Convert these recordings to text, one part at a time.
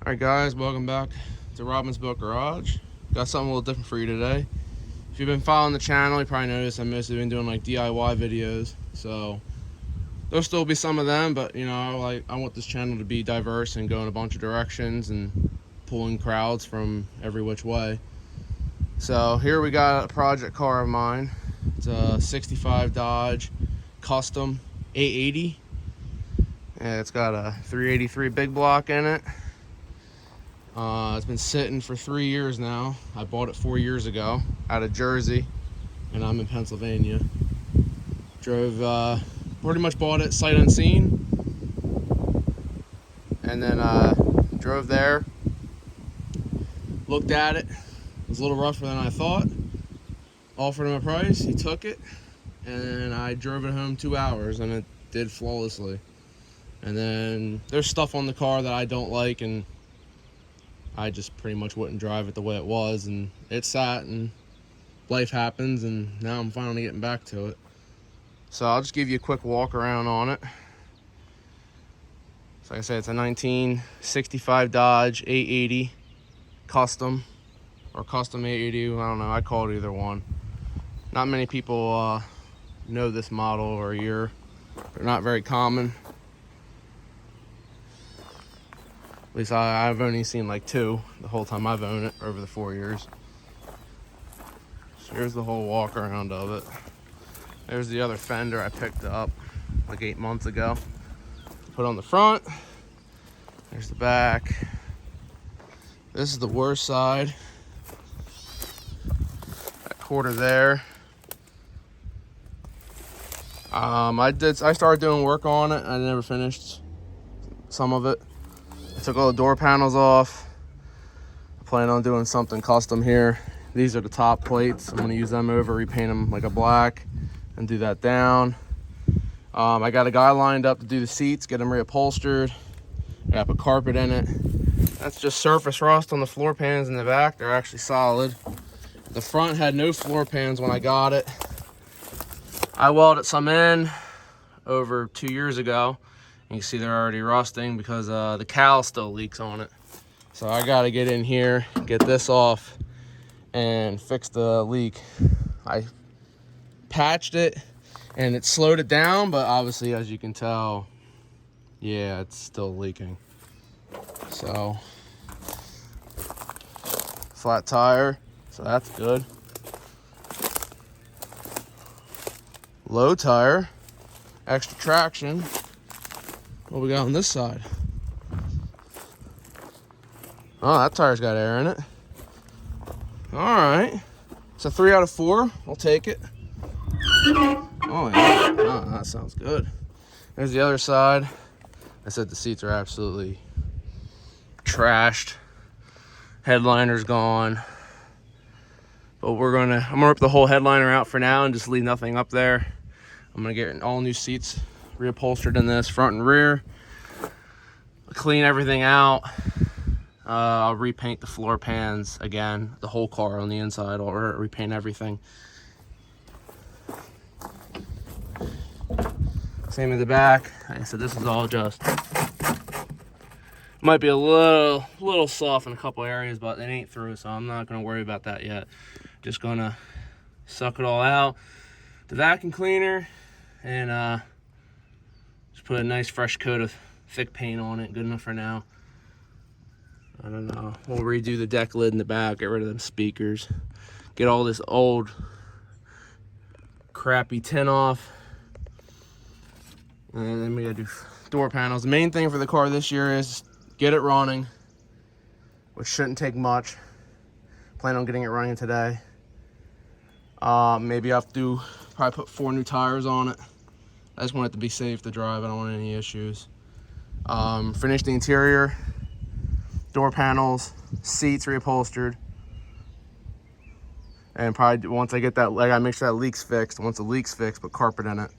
Alright guys, welcome back to Robin's Boat Garage. Got something a little different for you today. If you've been following the channel, you probably noticed I've mostly been doing like DIY videos. So there'll still be some of them, but you know, I want this channel to be diverse and go in a bunch of directions and pulling crowds from every which way. So here we got a project car of mine. It's a 65 Dodge Custom 880. And it's got a 383 big block in it. It's been sitting for 3 years now. I bought it 4 years ago out of Jersey, and I'm in Pennsylvania. Pretty much bought it sight unseen, and then drove there, looked at it. It was a little rougher than I thought. Offered him a price, he took it, and I drove it home 2 hours, and it did flawlessly. And then there's stuff on the car that I don't like, and I just pretty much wouldn't drive it the way it was, and it sat, and life happens, and now I'm finally getting back to it. So I'll just give you a quick walk around on it. So like I said, it's a 1965 Dodge 880 Custom, or Custom 880, I don't know, I call it either one. Not many people know this model or year. They're not very common. At least I've only seen like 2 the whole time I've owned it over the 4 years. So here's the whole walk around of it. There's the other fender I picked up like 8 months ago. Put on the front. There's the back. This is the worst side. That quarter there. I started doing work on it. I never finished some of it. I took all the door panels off. I plan on doing something custom here. These are the top plates. I'm gonna use them over, repaint them like a black, and do that down. I got a guy lined up to do the seats, get them reupholstered. I got to put carpet in it. That's just surface rust on the floor pans in the back. They're actually solid. The front had no floor pans when I got it. I welded some in over 2 years ago. You can see they're already rusting because the cowl still leaks on it. So I got to get in here, get this off, and fix the leak. I patched it, and it slowed it down, but obviously, as you can tell, yeah, it's still leaking. So, flat tire, so that's good. Low tire, extra traction. What we got on this side? Oh, that tire's got air in it. All right. It's a 3 out of 4. I'll take it. Oh, yeah. Oh, that sounds good. There's the other side. I said the seats are absolutely trashed. Headliner's gone. But I'm gonna rip the whole headliner out for now and just leave nothing up there. I'm gonna get all new seats reupholstered in this front and rear. Clean everything out. I'll repaint the floor pans again, the whole car on the inside, or repaint everything. Same in the back. Like I said, this is all just might be a little soft in a couple areas, but it ain't through, so I'm not gonna worry about that yet. Just gonna suck it all out, the vacuum cleaner, and just put a nice fresh coat of thick paint on it. Good enough for now. I don't know. We'll redo the deck lid in the back, get rid of them speakers, get all this old crappy tin off. And then we gotta do door panels. The main thing for the car this year is get it running, which shouldn't take much. Plan on getting it running today. Maybe I have to probably put 4 new tires on it. I just want it to be safe to drive. I don't want any issues. Finish the interior, door panels, seats reupholstered. And probably once I get that, I gotta make sure that leak's fixed. Once the leak's fixed, put carpet in it.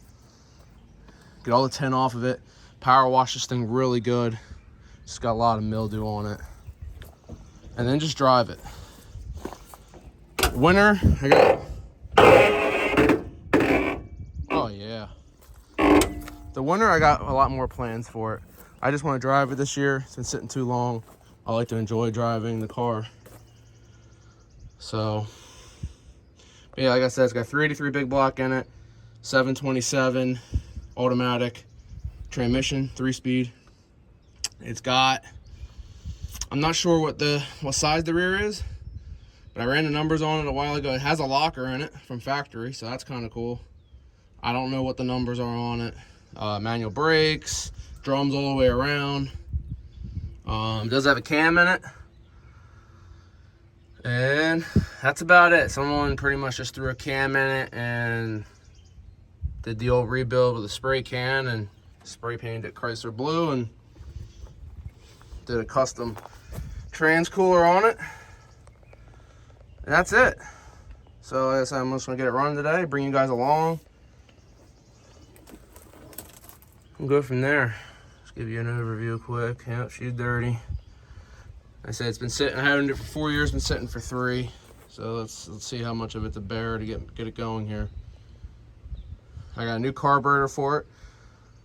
Get all the tin off of it. Power wash this thing really good. Just got a lot of mildew on it. And then just drive it. Winter, oh yeah. The winter, I got a lot more plans for it. I just want to drive it this year. It's been sitting too long. I like to enjoy driving the car. So, yeah, like I said, it's got 383 big block in it, 727 automatic transmission, 3-speed. It's got, I'm not sure what size the rear is, but I ran the numbers on it a while ago. It has a locker in it from factory, so that's kind of cool. I don't know what the numbers are on it. Manual brakes, drums all the way around. It does have a cam in it. And that's about it. Someone pretty much just threw a cam in it and did the old rebuild with a spray can and spray painted it Chrysler blue and did a custom trans cooler on it. And that's it. So like I said, I'm just gonna get it running today, bring you guys along, and go from there. Just give you an overview quick. Yep, she's dirty. I said it's been sitting, I haven't it for 4 years, been sitting for 3. So let's see how much of it's a bear to get it going here. I got a new carburetor for it.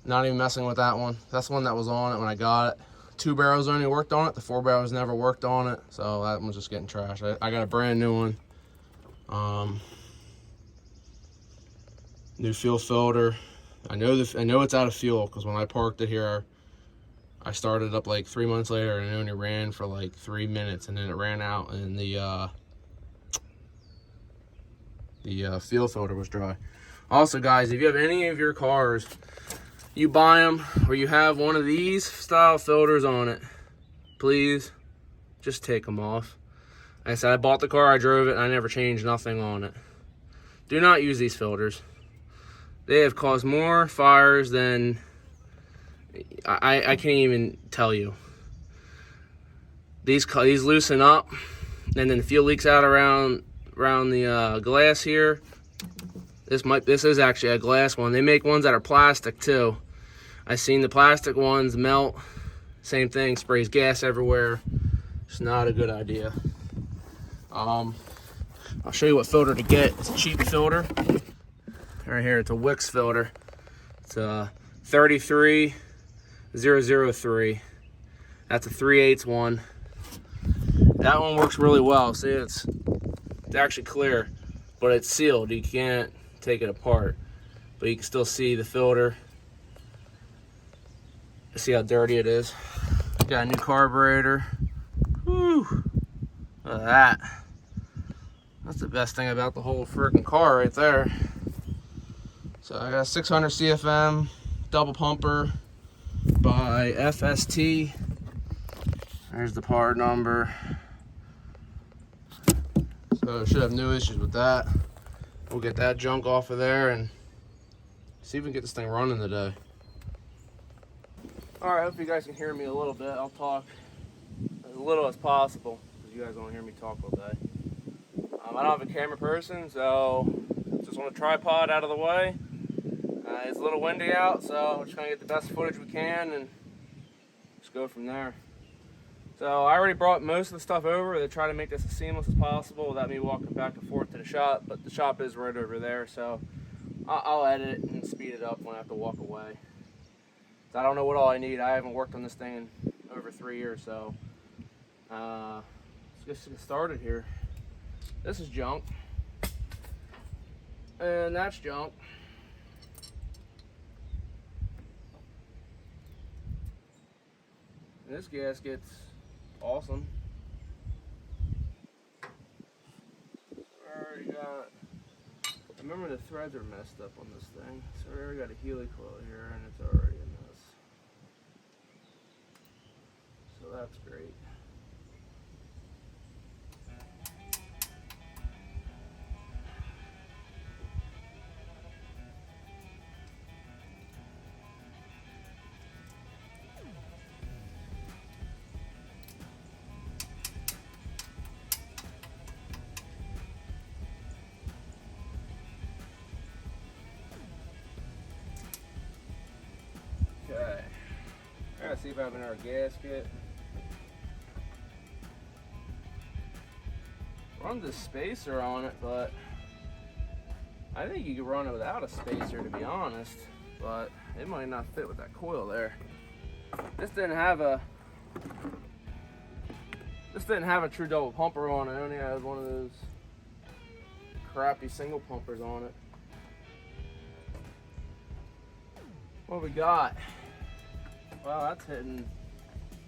Not even messing with that one. That's the one that was on it when I got it. 2 barrels only worked on it. The 4 barrels never worked on it. So that one's just getting trashed. I got a brand new one. New fuel filter. I know it's out of fuel because when I parked it here, I started up like 3 months later and it only ran for like 3 minutes and then it ran out and the fuel filter was dry. Also guys, if you have any of your cars, you buy them or you have one of these style filters on it, please just take them off. Like I said, I bought the car, I drove it, and I never changed nothing on it. Do not use these filters. They have caused more fires than I can't even tell you. These loosen up, and then the fuel leaks out around the glass here. This is actually a glass one. They make ones that are plastic too. I've seen the plastic ones melt. Same thing, sprays gas everywhere. It's not a good idea. I'll show you what filter to get. It's a cheap filter. Right here, it's a Wix filter. It's a 33003. That's a 3/8 one. That one works really well. See, it's actually clear, but it's sealed. You can't take it apart, but you can still see the filter. See how dirty it is. Got a new carburetor. Whew. Look at that. That's the best thing about the whole freaking car right there. So I got a 600 CFM double pumper by FST. There's the part number. So should have no issues with that. We'll get that junk off of there and see if we can get this thing running today. Alright, I hope you guys can hear me a little bit. I'll talk as little as possible because you guys don't hear me talk all day. I don't have a camera person, so just want a tripod out of the way. It's a little windy out, so we're just going to get the best footage we can and just go from there. So I already brought most of the stuff over to try to make this as seamless as possible without me walking back and forth to the shop, but the shop is right over there, so I'll edit it and speed it up when I have to walk away. So I don't know what all I need. I haven't worked on this thing in over 3 years, so let's just get started here. This is junk, and that's junk. And this gasket's awesome. I already got, I remember the threads are messed up on this thing, so I already got a Healy coil here, and it's already a mess. So that's great. Okay, I gotta see if I have another gasket. Run the spacer on it, but I think you could run it without a spacer, to be honest, but it might not fit with that coil there. This didn't have a This didn't have a true double pumper on it. It only had one of those crappy single pumpers on it. What we got? Well, that's hitting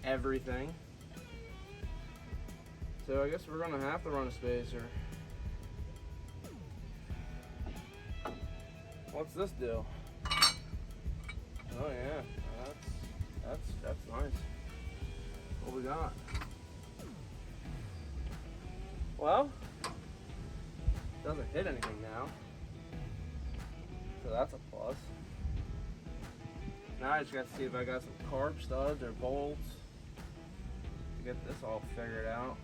everything. So I guess we're gonna have to run a spacer. What's this do? Oh yeah, that's nice. What we got? Well, doesn't hit anything now, so that's a plus. Now I just got to see if I got some carb studs or bolts to get this all figured out.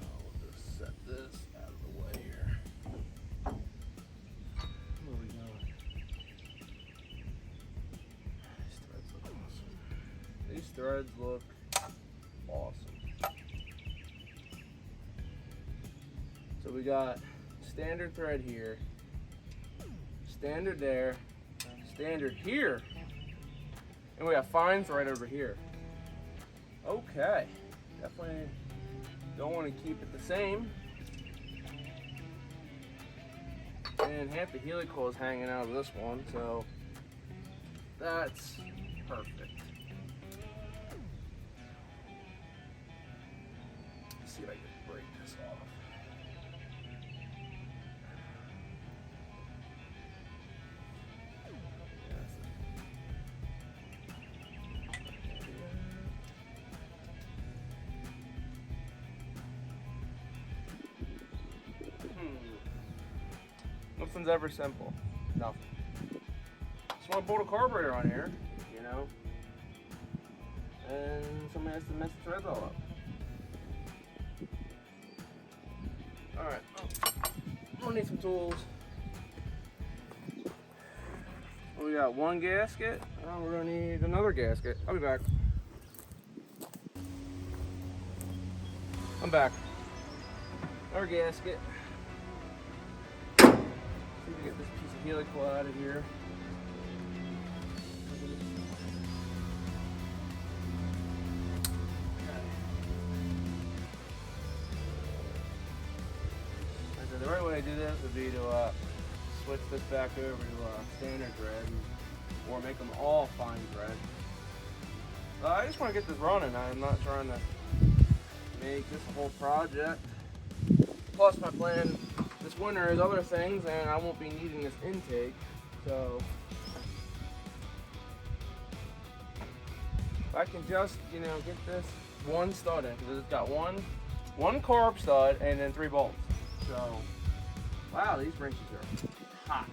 We'll just set this out of the way here. What we got? These threads look awesome. So we got standard thread here, standard there, standard here, and we got fine thread over here. Okay, definitely don't want to keep it the same. And half the helical is hanging out of this one, so that's perfect. Let's see if I can break this off. Nothing's ever simple. Nothing. Just want to bolt a carburetor on here, you know, and somebody has to mess the threads all up. Alright, I'm gonna need some tools. We got one gasket, and we're gonna need another gasket. I'll be back. I'm back. Another gasket. See if we get this piece of helical out of here. The right way to do this would be to switch this back over to standard thread, or make them all fine thread. I just want to get this running. I'm not trying to make this a whole project. Plus my plan this winter is other things, and I won't be needing this intake. So if I can just, you know, get this one stud in, because it's got one carb stud and then 3 bolts. So, wow, these wrenches are hot.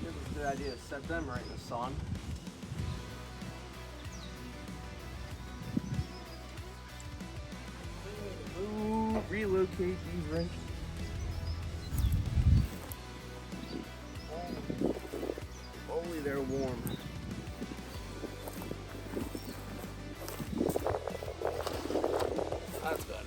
It was a good idea to set them right in the sun. Ooh, relocate these wrenches. Holy, they're warm. That's better.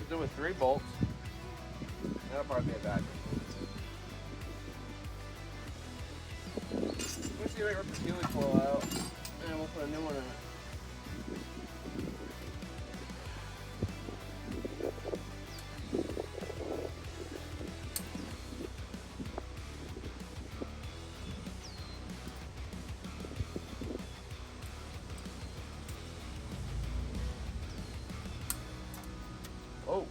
Do with 3 bolts. That'll probably be a bad. Let me see if I can rip the helical out, and we'll put a new one in it. Oh.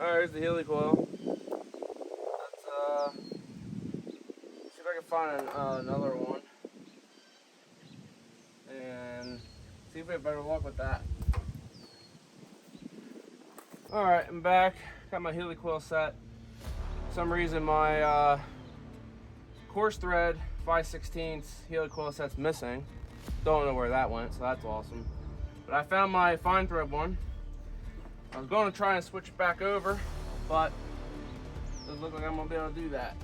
Alright, here's the helicoil. Let's see if I can find another one. And have better luck with that. Alright, I'm back. Got my helicoil set. For some reason my course thread 5/16 helicoil set's missing. Don't know where that went, so that's awesome. But I found my fine thread one. I was going to try and switch it back over, but it doesn't look like I'm going to be able to do that.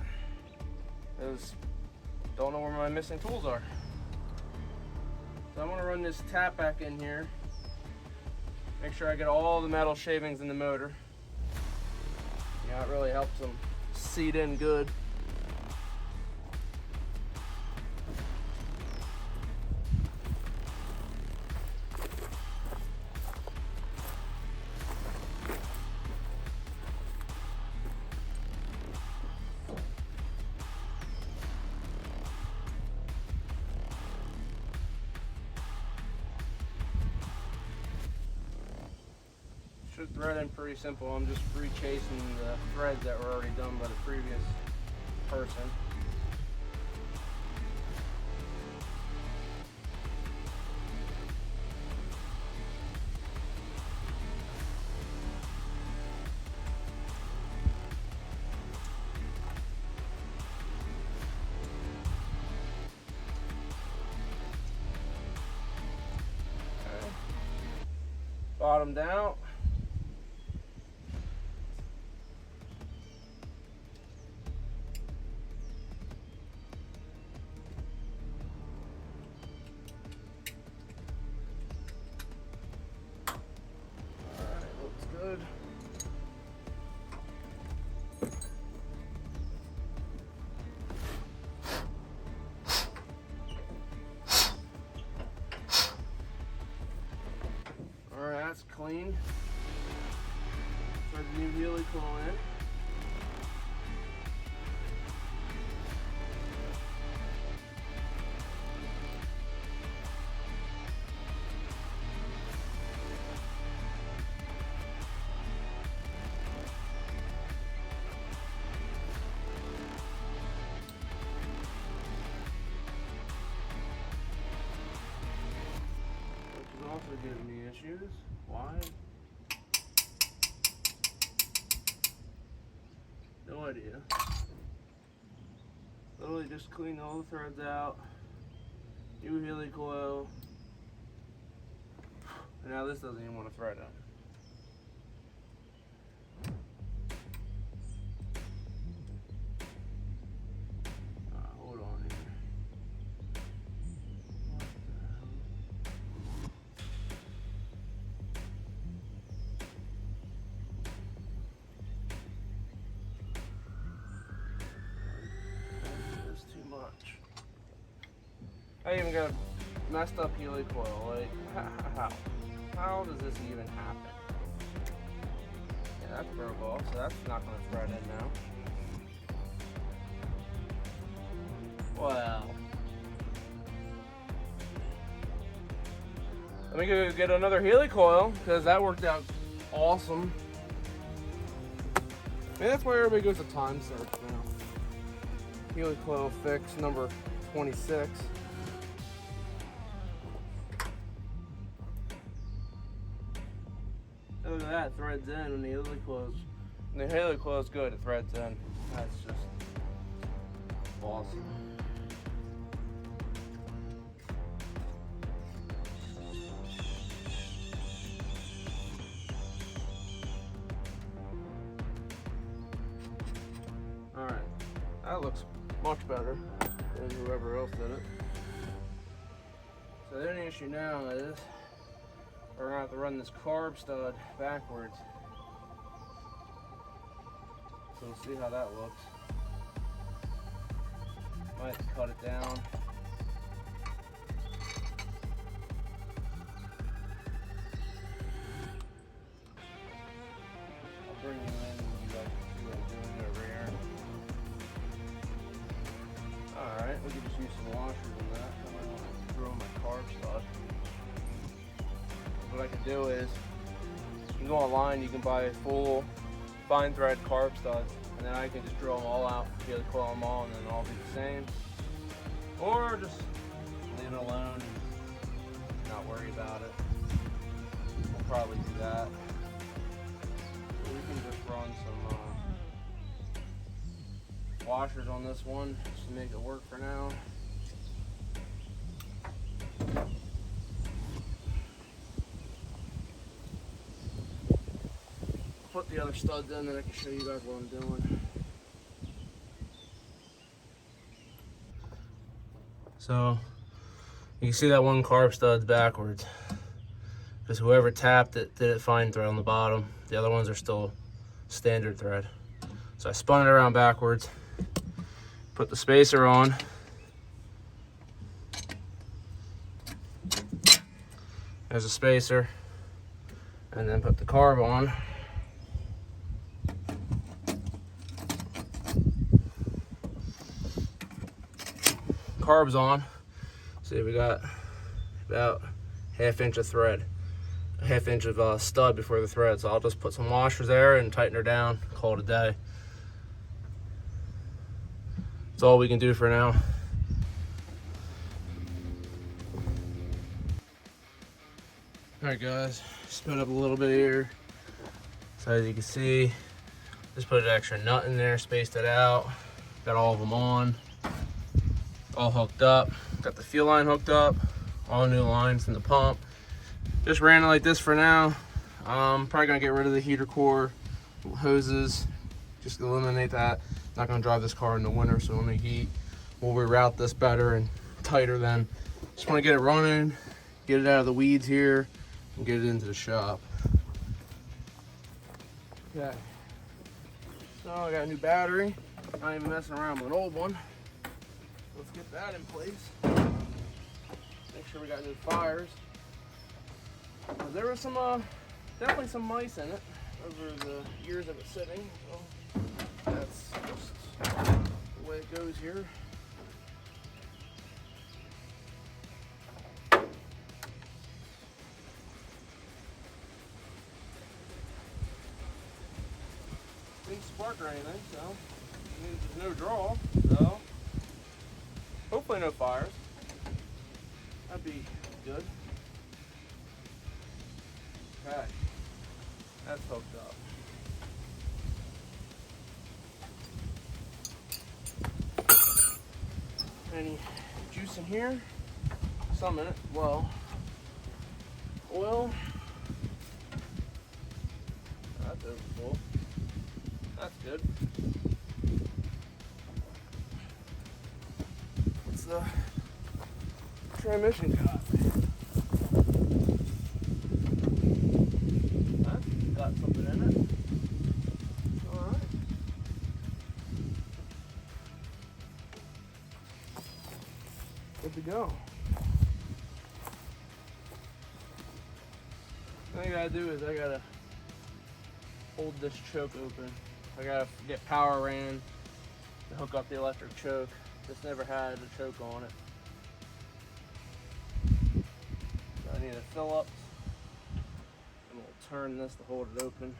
Because don't know where my missing tools are. So I'm going to run this tap back in here. Make sure I get all the metal shavings in the motor. Yeah, it really helps them seat in good. Should thread in pretty simple. I'm just rechasing the threads that were already done by the previous person. Okay. Bottomed out. Good. All right, that's clean. Thread the new helicoil in. Also giving me issues. Why? No idea. Literally just clean all the threads out. New helicoil. And now this doesn't even want to thread up. Hold on here. I even got a messed up helicoil. Like, how does this even happen? Yeah, that's broke off, so that's not going to thread in now. Well, let me go get another helicoil because that worked out awesome. Maybe that's why everybody goes to time search now. Helicoil fix number 26. Look at that, threads in, and the helicoil is good, it threads in. That's just awesome. Alright, that looks much better than whoever else did it. So the only issue now is we're gonna have to run this carb stud backwards. So we'll see how that looks. Might have to cut it down. I'll bring you in and you guys can see what I'm doing over here. Alright, we can just use some washers on that. I might want to throw in my carb stud. What I can do is, you can go online, you can buy a full fine thread carb studs, and then I can just drill them all out, helicoil them all, and then all be the same. Or just leave it alone and not worry about it. probably do that. We can just run some washers on this one just to make it work for now. Put the other studs in, then I can show you guys what I'm doing. So you can see that one carb stud's backwards because whoever tapped it did it fine thread on the bottom. The other ones are still standard thread. So I spun it around backwards, put the spacer on, there's a spacer, and then put the carb on. Carb's on. See, we got about ½ inch of thread, a ½ inch of stud before the thread. So I'll just put some washers there and tighten her down, call it a day. That's all we can do for now. All right, guys, spin up a little bit here. So as you can see, just put an extra nut in there, spaced it out, got all of them on, all hooked up, got the fuel line hooked up, all new lines in the pump. Just ran it like this for now. Probably gonna get rid of the heater core hoses, just eliminate that. Not gonna drive this car in the winter, so when we heat, we'll reroute this better and tighter then. Just wanna get it running, get it out of the weeds here, and get it into the shop. Okay, so I got a new battery. Not even messing around with an old one. Let's get that in place. Make sure we got new fires. There was some, definitely some mice in it over the years of it sitting. So that's just the way it goes here. Didn't spark or anything, so it means there's no draw. So hopefully no fires. That'd be good. Okay, that's hooked up. Any juice in here? Some in it. Well, oil. That's overfull. That's good. What's the transmission got? That's got something in it. Alright. Good to go. All I gotta do is I gotta hold this choke open. I gotta get power ran to hook up the electric choke. This never had a choke on it. So I need a Phillips. And we'll turn this to hold it open.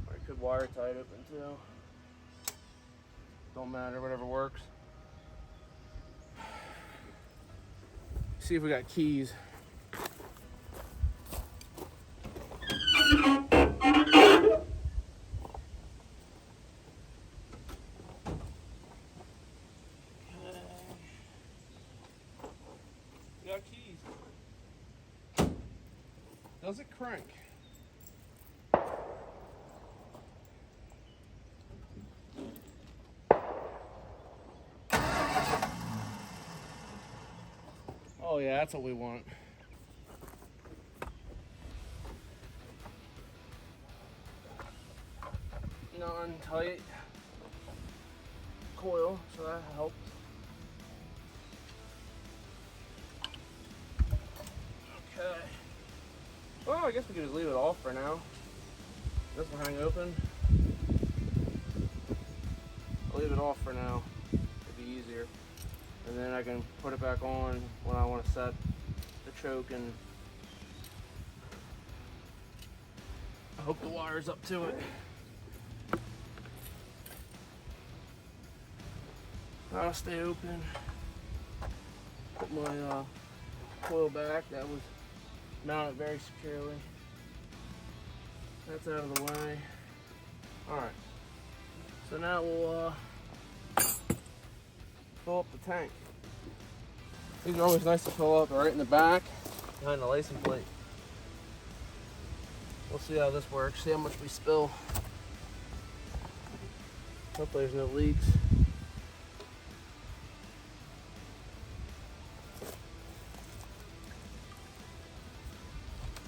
Or I could wire tie it open too. Don't matter, whatever works. See if we got keys. Got keys. Does it crank? Oh yeah, that's what we want. Non-tight coil, so that helps. Okay. Well, I guess we could just leave it off for now. This will hang open. I'll leave it off for now. It'd be easier. And then I can put it back on when I want to set the choke, and I hope the wire's up to it. I'll stay open. Put my coil back. That was mounted very securely. That's out of the way. All right. So now we'll fill up the tank. These are always nice to fill up right in the back, behind the license plate. We'll see how this works, see how much we spill. Hopefully there's no leaks.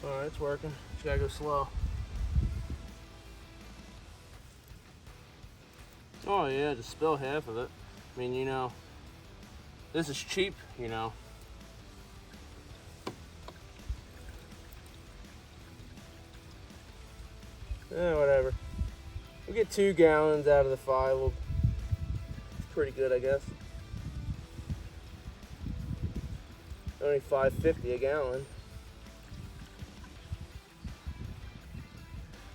All right, it's working. Just gotta go slow. Oh yeah, just spill half of it. I mean, you know, this is cheap, you know. Whatever. We'll get 2 gallons out of the 5. It's pretty good, I guess. Only $5.50 a gallon.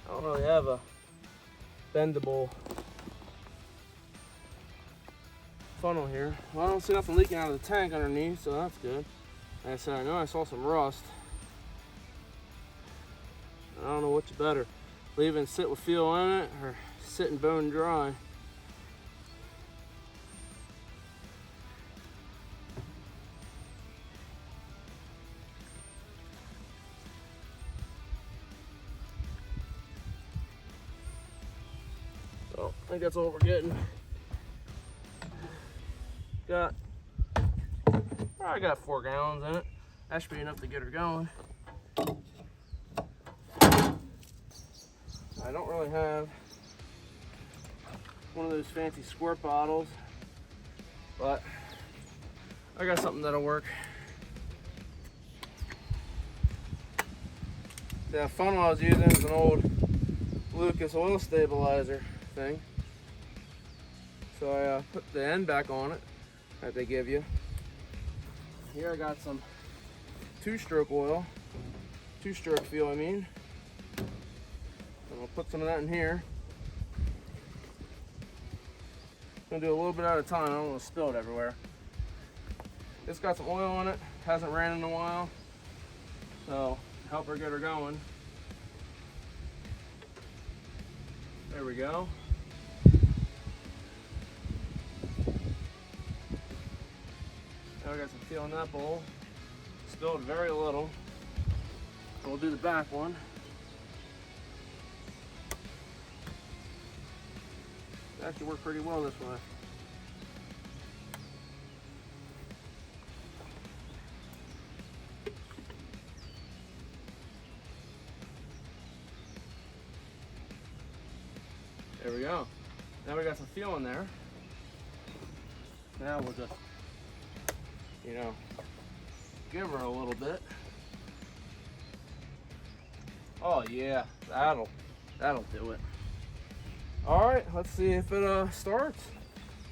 I don't really have a bendable funnel here. Well, I don't see nothing leaking out of the tank underneath, so that's good. Like I said, I know I saw some rust. I don't know what's better, leave it sit with fuel in it or sit and bone dry. So I think that's all we're getting. I got 4 gallons in it. That should be enough to get her going. I don't really have one of those fancy squirt bottles, but I got something that'll work. The funnel I was using is an old Lucas oil stabilizer thing. So I put the end back on it that they give you. Here I got some 2-stroke oil, 2-stroke fuel I mean. And I'll put some of that in here. I'm gonna do a little bit at a time, I don't want to spill it everywhere. It's got some oil on it, hasn't ran in a while. So help her get her going. There we go. Now we got some fuel in that bowl. Spilled very little. So we'll do the back one. It actually worked pretty well this way. There we go. Now we got some fuel in there. Now we'll just, you know, give her a little bit. Oh yeah, that'll do it. All right, let's see if it starts.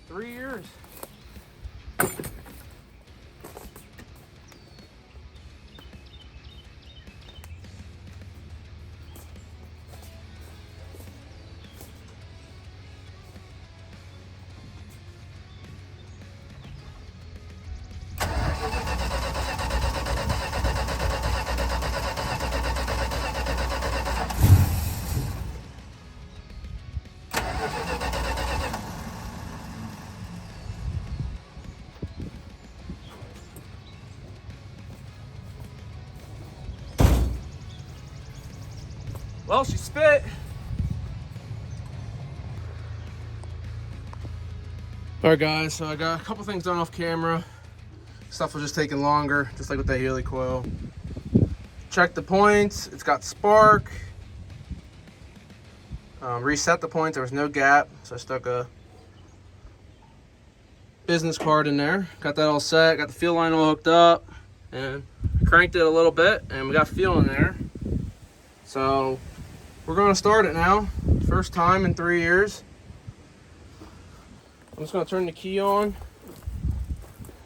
3 years. Well, she spit. All right, guys, so I got a couple things done off camera. Stuff was just taking longer, just like with that Healy coil. Check the points, it's got spark. Reset the points, there was no gap, so I stuck a business card in there. Got that all set, got the fuel line all hooked up, and cranked it a little bit, and we got fuel in there. So we're gonna start it now. First time in 3 years. I'm just gonna turn the key on.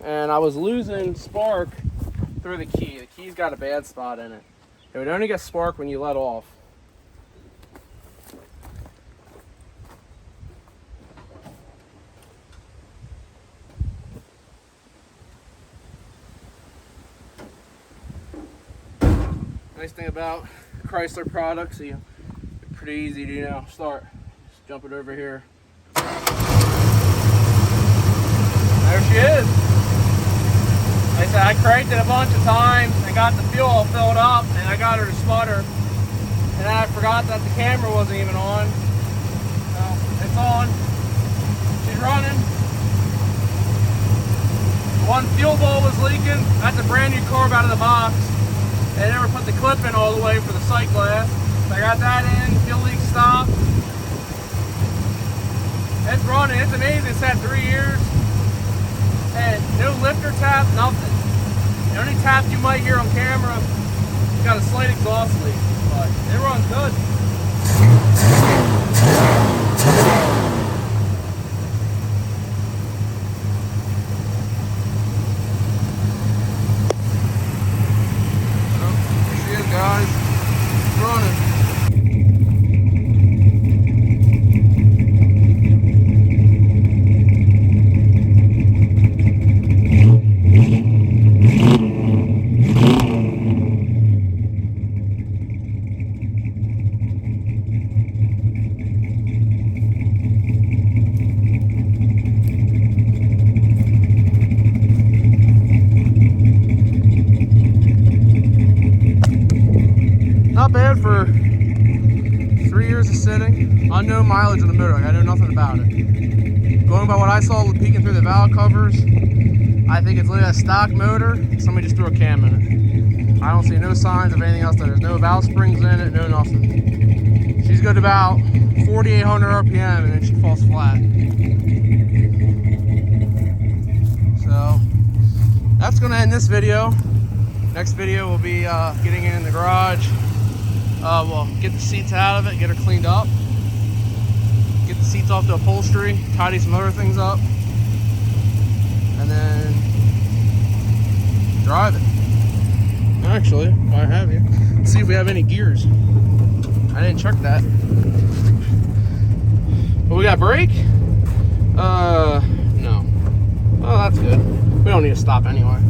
And I was losing spark through the key. The key's got a bad spot in it. It would only get spark when you let off. Nice thing about Chrysler products, you pretty easy to, you know, start. Just jump it over here. There she is. Like I said, I cranked it a bunch of times and got the fuel all filled up, and I got her to sputter. And I forgot that the camera wasn't even on. So it's on. She's running. One fuel bowl was leaking. That's a brand new carb out of the box. They never put the clip in all the way for the sight glass. So I got that in. Fuel leak stopped. It's running. It's amazing. It's had 3 years. And no lifter tap, nothing. The only tap you might hear on camera, got a slight exhaust leak, but it runs good. Here she is, guys. It's running. Not bad for 3 years of sitting. Unknown mileage on the motor. Like, I know nothing about it. Going by what I saw peeking through the valve covers, I think it's literally a stock motor. Somebody just threw a cam in it. I don't see no signs of anything else. There's no valve springs in it, no nothing. She's good about 4,800 RPM and then she falls flat. So that's gonna end this video. Next video will be getting in the garage. We'll get the seats out of it, get her cleaned up, get the seats off the upholstery, tidy some other things up, and then drive it. Actually, while I have you, let's see if we have any gears. I didn't check that. But we got brake? No. Oh, that's good. We don't need to stop anyway.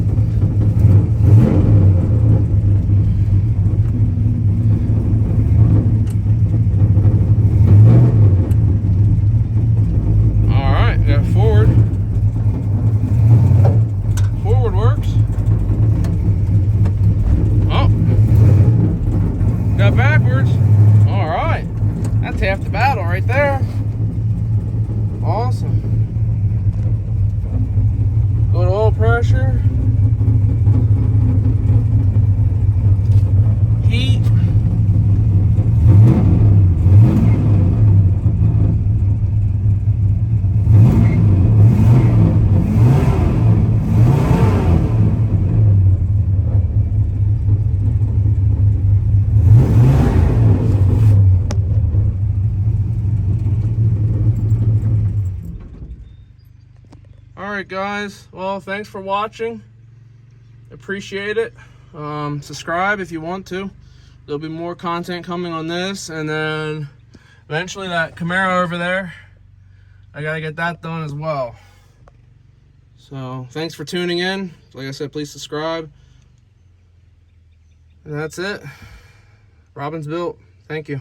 Forward. Forward works. Oh. Got backwards. All right. That's half the battle right there. Awesome. Good oil pressure. Heat. Alright guys, well, thanks for watching. Appreciate it. Subscribe if you want to. There'll be more content coming on this, and then eventually that Camaro over there, I gotta get that done as well. So thanks for tuning in. Like I said, please subscribe. And that's it. Robin's built. Thank you.